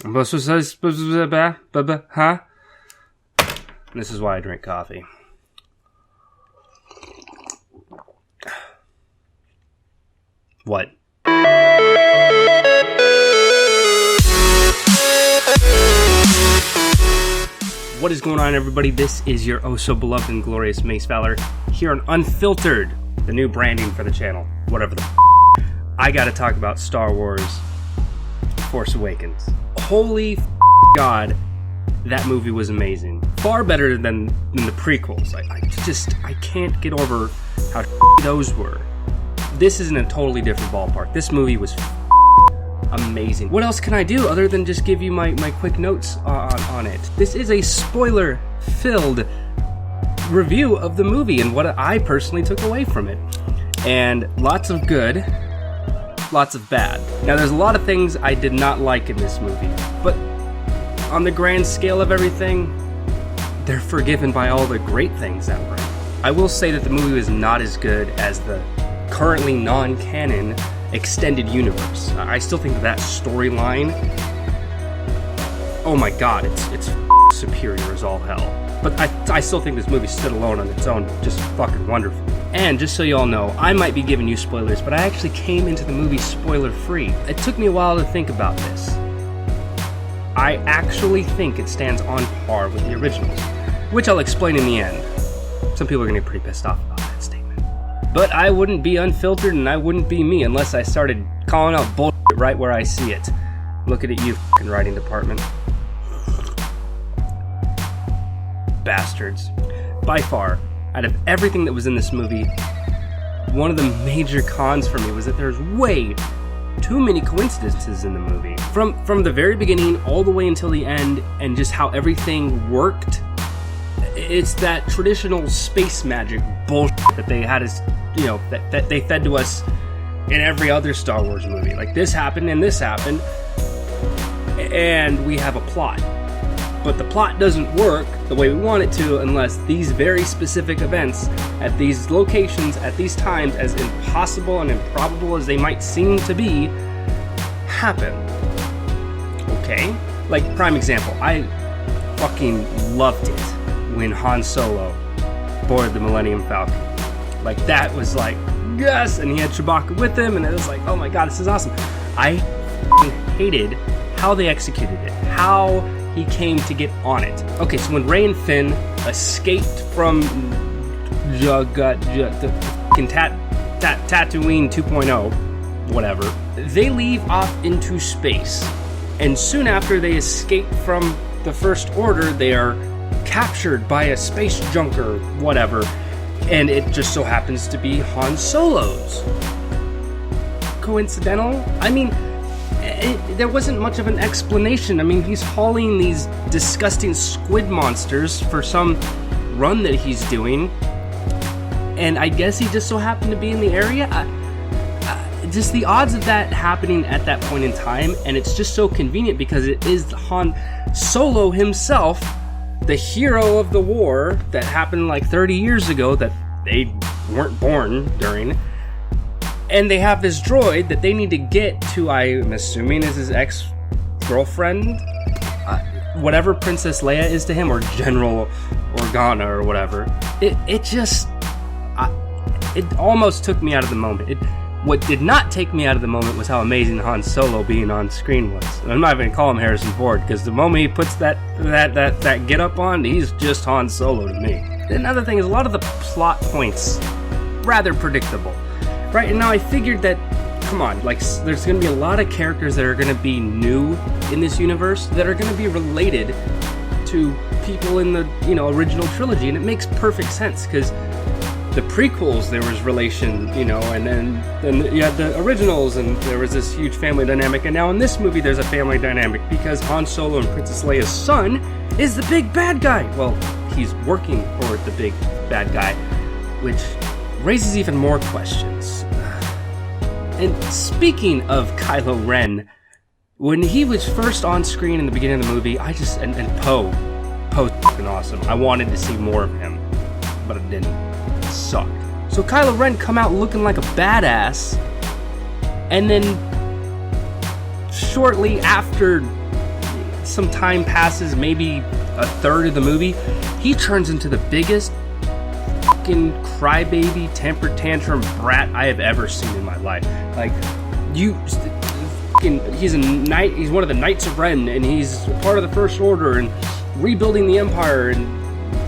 Huh? This is why I drink coffee. What? What is going on, everybody? This is your oh so beloved and glorious Mace Valor here on Unfiltered, the new branding for the channel. Whatever the I gotta talk about Star Wars Force Awakens. Holy God, that movie was amazing. Far better than the prequels. I can't get over how those were. This is in a totally different ballpark. This movie was amazing. What else can I do other than just give you my quick notes on it? This is a spoiler-filled review of the movie and what I personally took away from it. And lots of good, lots of bad. Now, there's a lot of things I did not like in this movie, but on the grand scale of everything, they're forgiven by all the great things that were. I will say that the movie was not as good as the currently non-canon extended universe. I still think that storyline, oh my god, it's superior as all hell. But I still think this movie stood alone on its own, just fucking wonderful. And just so you all know, I might be giving you spoilers, but I actually came into the movie spoiler-free. It took me a while to think about this. I actually think it stands on par with the originals, which I'll explain in the end. Some people are gonna get pretty pissed off about that statement. But I wouldn't be unfiltered and I wouldn't be me unless I started calling out bullshit right where I see it. Looking at you, fucking writing department. Bastards. By far, out of everything that was in this movie, one of the major cons for me was that there's way too many coincidences in the movie. From the very beginning all the way until the end, and just how everything worked. It's that traditional space magic bullshit that they had as, you know, that they fed to us in every other Star Wars movie. Like, this happened and this happened, and we have a plot. But the plot doesn't work the way we want it to unless these very specific events at these locations, at these times, as impossible and improbable as they might seem to be, happen. Okay? Like, prime example, I fucking loved it when Han Solo boarded the Millennium Falcon. Like, that was like, yes! And he had Chewbacca with him, and it was like, oh my god, this is awesome. I hated how they executed it. How he came to get on it. Okay, so when Rey and Finn escaped from the Tatooine 2.0, whatever, they leave off into space. And soon after they escape from the First Order, they are captured by a space junker, whatever, and it just so happens to be Han Solo's. Coincidental? I mean, there wasn't much of an explanation. I mean, he's hauling these disgusting squid monsters for some run that he's doing, and I guess he just so happened to be in the area. Just the odds of that happening at that point in time, and it's just so convenient because it is Han Solo himself, the hero of the war that happened like 30 years ago that they weren't born during. And they have this droid that they need to get to, I'm assuming is his ex-girlfriend? Whatever Princess Leia is to him, or General Organa or whatever. It just... it almost took me out of the moment. What did not take me out of the moment was how amazing Han Solo being on screen was. And I'm not even going to call him Harrison Ford, because the moment he puts that get-up on, he's just Han Solo to me. Another thing is, a lot of the plot points, rather predictable. Right, and now I figured that, come on, like, there's going to be a lot of characters that are going to be new in this universe that are going to be related to people in the, you know, original trilogy, and it makes perfect sense, because the prequels, there was relation, you know, and then you had the originals, and there was this huge family dynamic, and now in this movie there's a family dynamic, because Han Solo and Princess Leia's son is the big bad guy. Well, he's working for the big bad guy, which raises even more questions. And speaking of Kylo Ren, when he was first on screen in the beginning of the movie, and Poe's fucking awesome. I wanted to see more of him, but it didn't. It sucked. So Kylo Ren come out looking like a badass, and then shortly after some time passes, maybe a third of the movie, he turns into the biggest fucking crybaby, temper tantrum brat I have ever seen in my life. Like, he's a knight, he's one of the Knights of Ren, and he's part of the First Order, and rebuilding the Empire, and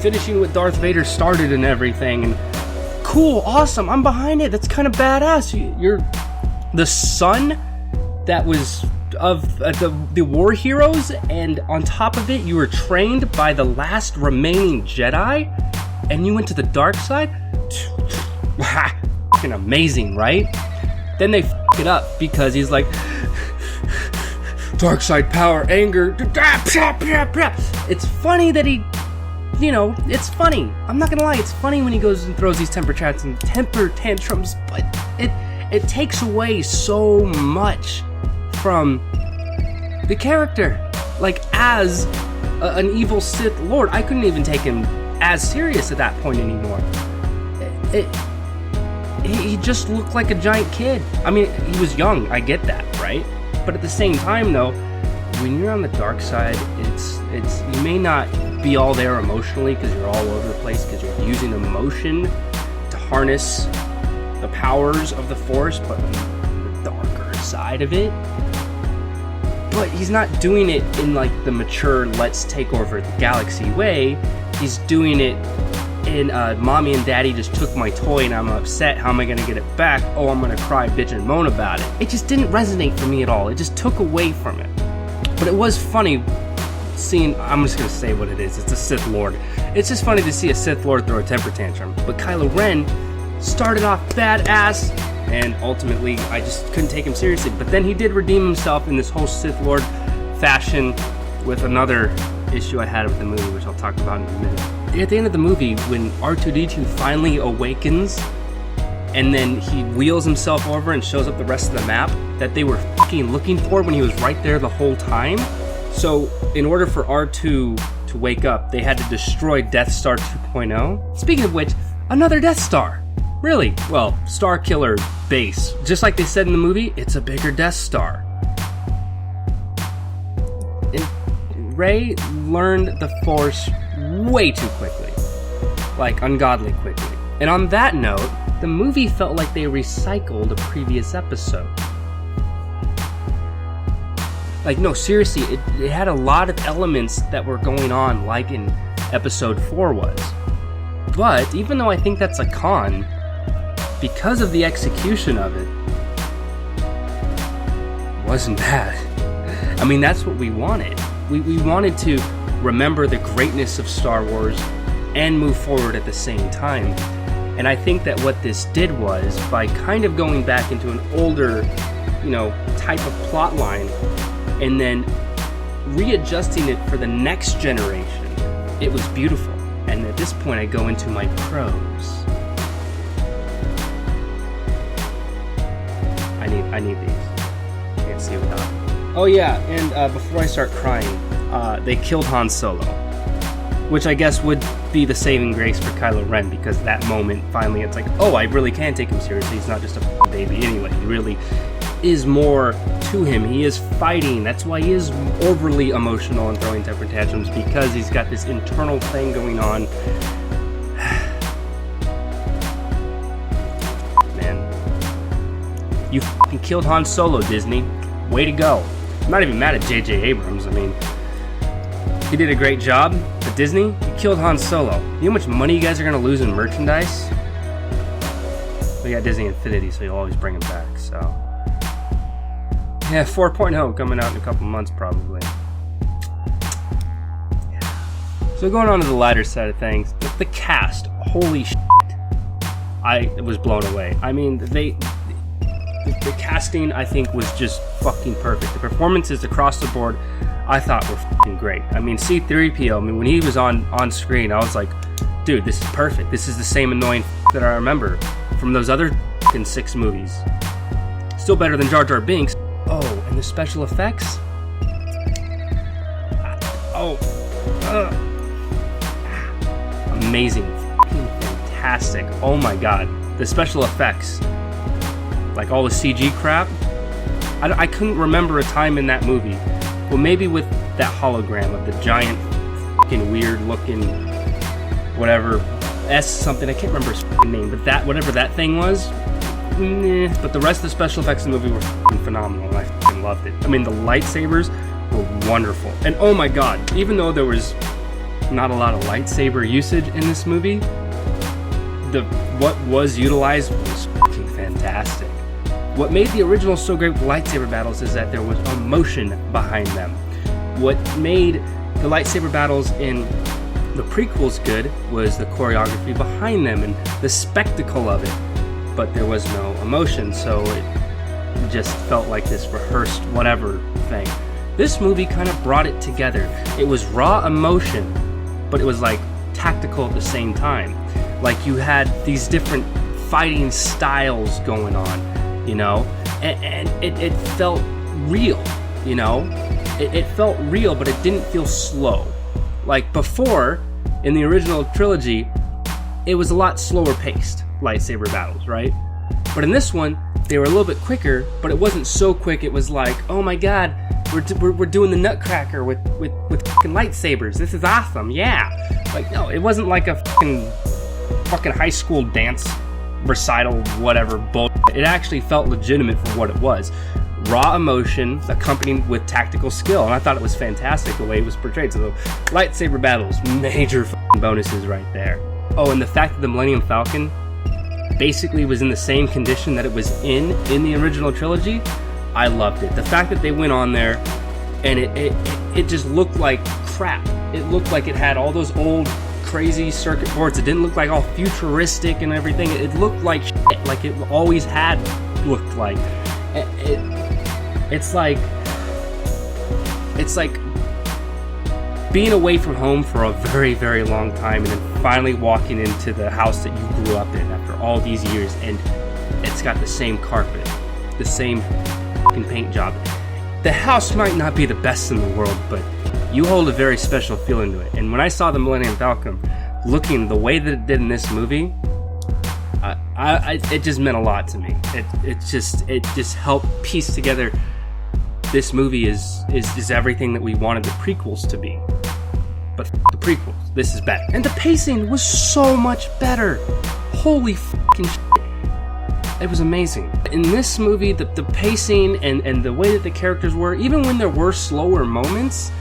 finishing what Darth Vader started and everything, and cool, awesome, I'm behind it, that's kind of badass. You're the son that was of the war heroes, and on top of it, you were trained by the last remaining Jedi, and you went to the dark side? Fucking amazing, right? Then they f*** it up because he's like, dark side power, anger, it's funny that he, it's funny. I'm not gonna lie, it's funny when he goes and throws these temper tantrums, but it takes away so much from the character. Like, as an evil Sith Lord, I couldn't even take him as serious at that point anymore. He just looked like a giant kid. I mean, he was young, I get that, right? But at the same time, though, when you're on the dark side, it's you may not be all there emotionally because you're all over the place, because you're using emotion to harness the powers of the Force, but on the darker side of it. But he's not doing it in like the mature, let's take over the galaxy way. He's doing it in mommy and daddy just took my toy and I'm upset, how am I gonna get it back? Oh, I'm gonna cry, bitch, and moan about it. It just didn't resonate for me at all. It just took away from it. But it was funny seeing, I'm just gonna say what it is, it's a Sith Lord. It's just funny to see a Sith Lord throw a temper tantrum. But Kylo Ren started off badass, and ultimately I just couldn't take him seriously. But then he did redeem himself in this whole Sith Lord fashion with another issue I had with the movie, which I'll talk about in a minute. At the end of the movie, when R2-D2 finally awakens, and then he wheels himself over and shows up the rest of the map that they were fucking looking for when he was right there the whole time. So, in order for R2 to wake up, they had to destroy Death Star 2.0. Speaking of which, another Death Star. Really? Well, Star Killer base. Just like they said in the movie, it's a bigger Death Star. And Rey learned the Force way too quickly. Like, ungodly quickly. And on that note, the movie felt like they recycled a previous episode. Like, no, seriously, it had a lot of elements that were going on like in episode 4 was. But, even though I think that's a con, because of the execution of it, wasn't bad. I mean, that's what we wanted. We wanted to remember the greatness of Star Wars and move forward at the same time. And I think that what this did was, by kind of going back into an older, type of plot line, and then readjusting it for the next generation, it was beautiful. And at this point, I go into my pros. I need these. Can't see without them. Oh yeah, and before I start crying, they killed Han Solo, which I guess would be the saving grace for Kylo Ren, because that moment, finally, it's like, oh, I really can take him seriously. He's not just a baby anyway. He really is more to him. He is fighting. That's why he is overly emotional and throwing temper tantrums, because he's got this internal thing going on. Man. You fucking killed Han Solo, Disney. Way to go. I'm not even mad at J.J. Abrams. I mean, he did a great job, but Disney, you killed Han Solo. You know how much money you guys are going to lose in merchandise? We got Disney Infinity, so you'll always bring him back, so... Yeah, 4.0 coming out in a couple months, probably. Yeah. So going on to the lighter side of things, the cast, holy shit. I was blown away. I mean, the casting, I think, was just fucking perfect. The performances across the board, I thought were fucking great. I mean, C-3PO, when he was on screen, I was like, dude, this is perfect. This is the same annoying that I remember from those other fucking 6 movies. Still better than Jar Jar Binks. Oh, and the special effects? Amazing. Fucking fantastic. Oh my god. The special effects. Like all the CG crap. I couldn't remember a time in that movie. Well, maybe with that hologram of the giant fucking weird looking whatever S something, I can't remember his fucking name, but that whatever that thing was, but the rest of the special effects in the movie were fucking phenomenal, and I fucking loved it. I mean, the lightsabers were wonderful, and oh my god, even though there was not a lot of lightsaber usage in this movie, what was utilized was fucking fantastic. What made the original so great with lightsaber battles is that there was emotion behind them. What made the lightsaber battles in the prequels good was the choreography behind them and the spectacle of it. But there was no emotion, so it just felt like this rehearsed whatever thing. This movie kind of brought it together. It was raw emotion, but it was like tactical at the same time. Like you had these different fighting styles going on, you know, and it felt real, you know. It felt real, but it didn't feel slow. Like before, in the original trilogy, it was a lot slower paced, lightsaber battles, right? But in this one, they were a little bit quicker, but it wasn't so quick. It was like, oh my god, we're doing the Nutcracker with fucking lightsabers. This is awesome, yeah. Like, no, it wasn't like a fucking high school dance recital, whatever bullshit. It actually felt legitimate for what it was. Raw emotion accompanied with tactical skill, and I thought it was fantastic the way it was portrayed. So the lightsaber battles, major bonuses right there. Oh, and the fact that the Millennium Falcon basically was in the same condition that it was in the original trilogy, I loved it. The fact that they went on there and it just looked like crap. It looked like it had all those old crazy circuit boards. It didn't look like all futuristic and everything. It looked like shit, like it always had looked like. It's like being away from home for a very, very long time and then finally walking into the house that you grew up in after all these years, and it's got the same carpet, the same fucking paint job. The house might not be the best in the world, but you hold a very special feeling to it. And when I saw the Millennium Falcon looking the way that it did in this movie, it just meant a lot to me. It just helped piece together this movie is everything that we wanted the prequels to be. But the prequels, this is better. And the pacing was so much better. Holy fucking shit. It was amazing. In this movie, the pacing and the way that the characters were, even when there were slower moments,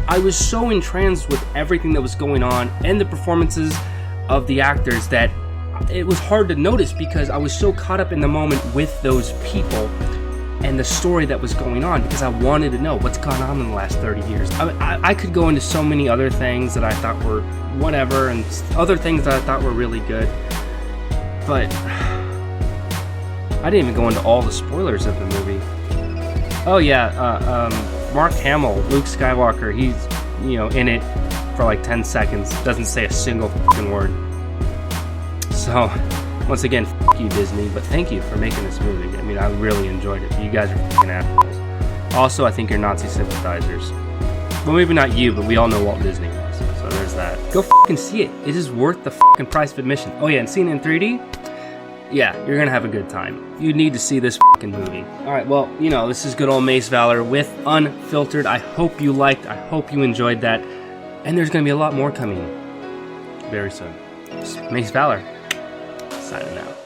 I was so entranced with everything that was going on and the performances of the actors that it was hard to notice because I was so caught up in the moment with those people and the story that was going on, because I wanted to know what's gone on in the last 30 years. I could go into so many other things that I thought were whatever, and other things that I thought were really good, but I didn't even go into all the spoilers of the movie. Oh yeah, Mark Hamill, Luke Skywalker, he's, in it for like 10 seconds, doesn't say a single fucking word. So, once again, fuck you, Disney, but thank you for making this movie. I mean, I really enjoyed it. You guys are fucking assholes. Also, I think you're Nazi sympathizers. Well, maybe not you, but we all know Walt Disney was, so there's that. Go fucking see it. It is worth the fucking price of admission. Oh yeah, and seeing it in 3D? Yeah, you're gonna have a good time. You need to see this fucking movie. Alright, well, this is good old Mace Valor with Unfiltered. I hope you liked, I hope you enjoyed that, and there's gonna be a lot more coming very soon. Mace Valor, signing out.